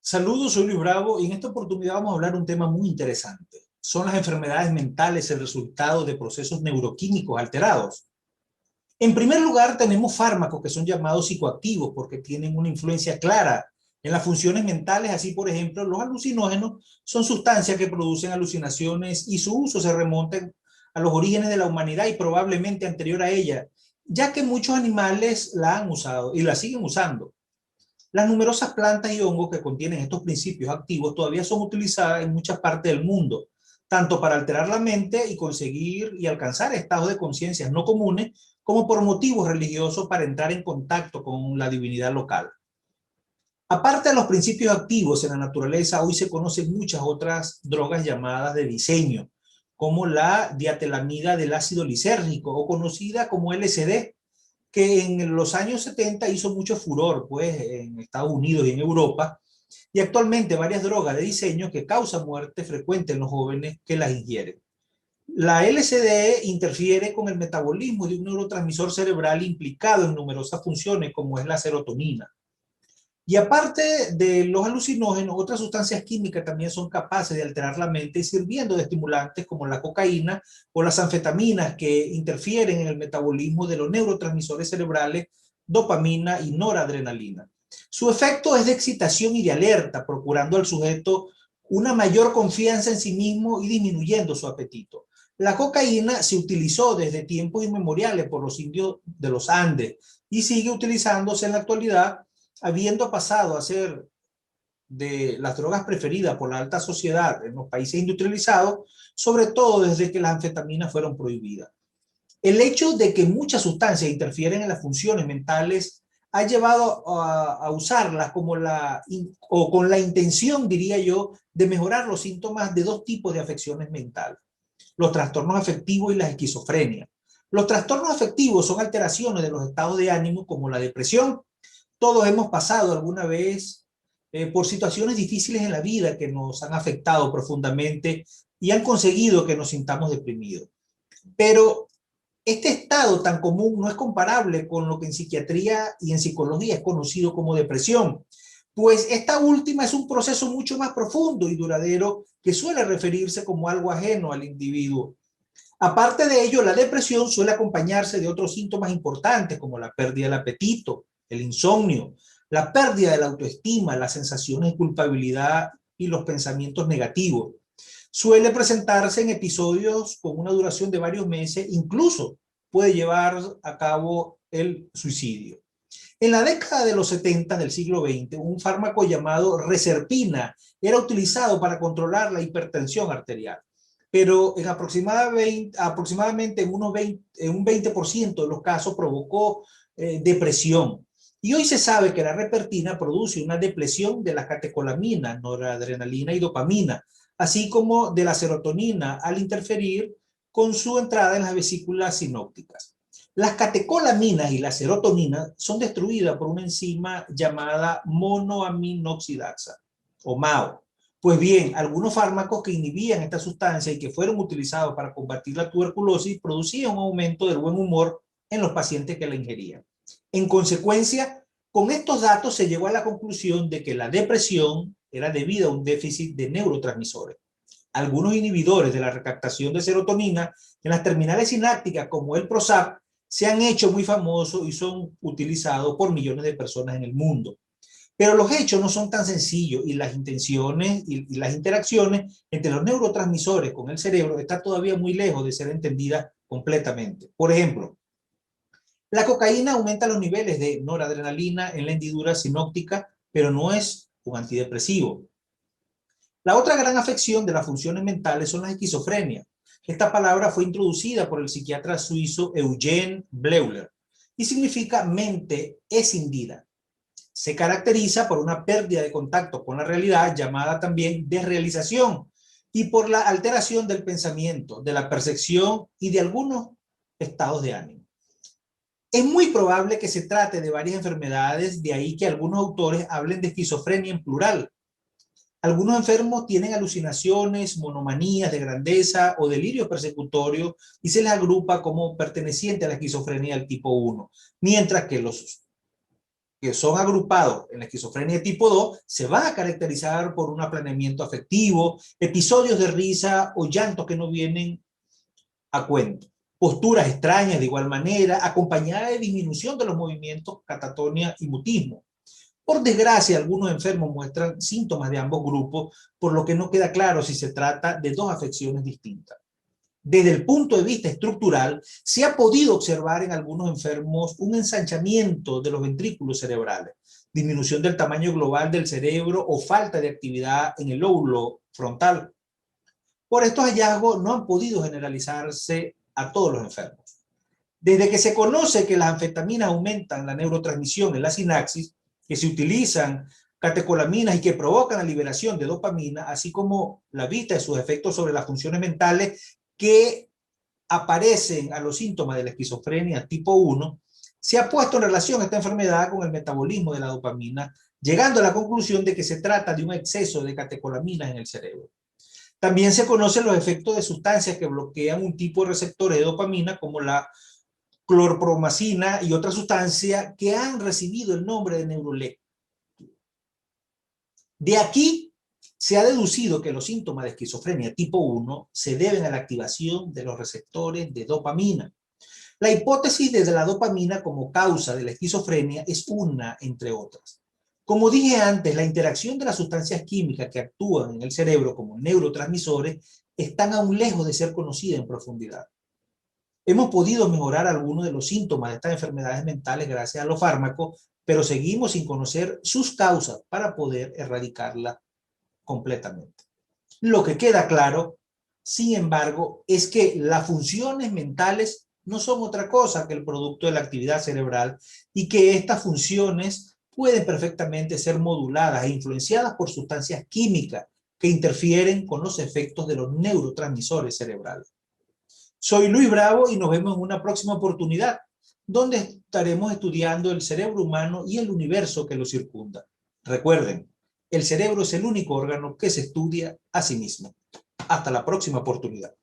Saludos, soy Luis Bravo y en esta oportunidad vamos a hablar de un tema muy interesante. Son las enfermedades mentales el resultado de procesos neuroquímicos alterados. En primer lugar, tenemos fármacos que son llamados psicoactivos porque tienen una influencia clara en las funciones mentales. Así, por ejemplo, los alucinógenos son sustancias que producen alucinaciones y su uso se remonta a los orígenes de la humanidad y probablemente anterior a ella, ya que muchos animales la han usado y la siguen usando. Las numerosas plantas y hongos que contienen estos principios activos todavía son utilizadas en muchas partes del mundo, tanto para alterar la mente y conseguir y alcanzar estados de conciencia no comunes, como por motivos religiosos para entrar en contacto con la divinidad local. Aparte de los principios activos en la naturaleza, hoy se conocen muchas otras drogas llamadas de diseño, como la diatelamida del ácido lisérgico o conocida como LSD, que en los años 70 hizo mucho furor pues, en Estados Unidos y en Europa, y actualmente varias drogas de diseño que causan muerte frecuente en los jóvenes que las ingieren. La LSD interfiere con el metabolismo de un neurotransmisor cerebral implicado en numerosas funciones como es la serotonina. Y aparte de los alucinógenos, otras sustancias químicas también son capaces de alterar la mente sirviendo de estimulantes como la cocaína o las anfetaminas que interfieren en el metabolismo de los neurotransmisores cerebrales dopamina y noradrenalina. Su efecto es de excitación y de alerta, procurando al sujeto una mayor confianza en sí mismo y disminuyendo su apetito. La cocaína se utilizó desde tiempos inmemoriales por los indios de los Andes y sigue utilizándose en la actualidad, habiendo pasado a ser de las drogas preferidas por la alta sociedad en los países industrializados, sobre todo desde que las anfetaminas fueron prohibidas. El hecho de que muchas sustancias interfieren en las funciones mentales ha llevado a usarlas como o con la intención, diría yo, de mejorar los síntomas de dos tipos de afecciones mentales: los trastornos afectivos y la esquizofrenia. Los trastornos afectivos son alteraciones de los estados de ánimo como la depresión. Todos hemos pasado alguna vez por situaciones difíciles en la vida que nos han afectado profundamente y han conseguido que nos sintamos deprimidos. Pero este estado tan común no es comparable con lo que en psiquiatría y en psicología es conocido como depresión, pues esta última es un proceso mucho más profundo y duradero que suele referirse como algo ajeno al individuo. Aparte de ello, la depresión suele acompañarse de otros síntomas importantes como la pérdida del apetito, el insomnio, la pérdida de la autoestima, las sensaciones de culpabilidad y los pensamientos negativos. Suele presentarse en episodios con una duración de varios meses, incluso puede llevar a cabo el suicidio. En la década de los 70 del siglo XX, un fármaco llamado Reserpina era utilizado para controlar la hipertensión arterial, pero en aproximadamente en un 20% de los casos provocó depresión. Y hoy se sabe que la repertina produce una depresión de las catecolaminas, noradrenalina y dopamina, así como de la serotonina al interferir con su entrada en las vesículas sinópticas. Las catecolaminas y la serotonina son destruidas por una enzima llamada monoaminoxidasa, o MAO. Pues bien, algunos fármacos que inhibían esta sustancia y que fueron utilizados para combatir la tuberculosis producían un aumento del buen humor en los pacientes que la ingerían. En consecuencia, con estos datos se llegó a la conclusión de que la depresión era debida a un déficit de neurotransmisores. Algunos inhibidores de la recaptación de serotonina en las terminales sinápticas, como el Prozac, se han hecho muy famosos y son utilizados por millones de personas en el mundo. Pero los hechos no son tan sencillos y las intenciones y las interacciones entre los neurotransmisores con el cerebro están todavía muy lejos de ser entendidas completamente. Por ejemplo, la cocaína aumenta los niveles de noradrenalina en la hendidura sinóptica, pero no es un antidepresivo. La otra gran afección de las funciones mentales son las esquizofrenias. Esta palabra fue introducida por el psiquiatra suizo Eugene Bleuler y significa mente escindida. Se caracteriza por una pérdida de contacto con la realidad, llamada también desrealización, y por la alteración del pensamiento, de la percepción y de algunos estados de ánimo. Es muy probable que se trate de varias enfermedades, de ahí que algunos autores hablen de esquizofrenia en plural. Algunos enfermos tienen alucinaciones, monomanías de grandeza o delirios persecutorios y se les agrupa como perteneciente a la esquizofrenia del tipo 1, mientras que los que son agrupados en la esquizofrenia tipo 2 se van a caracterizar por un aplaneamiento afectivo, episodios de risa o llantos que no vienen a cuento, posturas extrañas de igual manera, acompañada de disminución de los movimientos, catatonia y mutismo. Por desgracia, algunos enfermos muestran síntomas de ambos grupos, por lo que no queda claro si se trata de dos afecciones distintas. Desde el punto de vista estructural, se ha podido observar en algunos enfermos un ensanchamiento de los ventrículos cerebrales, disminución del tamaño global del cerebro o falta de actividad en el lóbulo frontal. Por estos hallazgos no han podido generalizarse a todos los enfermos. Desde que se conoce que las anfetaminas aumentan la neurotransmisión en la sinapsis, que se utilizan catecolaminas y que provocan la liberación de dopamina, así como la vista de sus efectos sobre las funciones mentales que aparecen a los síntomas de la esquizofrenia tipo 1, se ha puesto en relación esta enfermedad con el metabolismo de la dopamina, llegando a la conclusión de que se trata de un exceso de catecolaminas en el cerebro. También se conocen los efectos de sustancias que bloquean un tipo de receptores de dopamina, como la clorpromacina y otra sustancia que han recibido el nombre de neuroleptinas. De aquí se ha deducido que los síntomas de esquizofrenia tipo 1 se deben a la activación de los receptores de dopamina. La hipótesis de la dopamina como causa de la esquizofrenia es una entre otras. Como dije antes, la interacción de las sustancias químicas que actúan en el cerebro como neurotransmisores están aún lejos de ser conocidas en profundidad. Hemos podido mejorar algunos de los síntomas de estas enfermedades mentales gracias a los fármacos, pero seguimos sin conocer sus causas para poder erradicarlas completamente. Lo que queda claro, sin embargo, es que las funciones mentales no son otra cosa que el producto de la actividad cerebral y que estas funciones pueden perfectamente ser moduladas e influenciadas por sustancias químicas que interfieren con los efectos de los neurotransmisores cerebrales. Soy Luis Bravo y nos vemos en una próxima oportunidad, donde estaremos estudiando el cerebro humano y el universo que lo circunda. Recuerden, el cerebro es el único órgano que se estudia a sí mismo. Hasta la próxima oportunidad.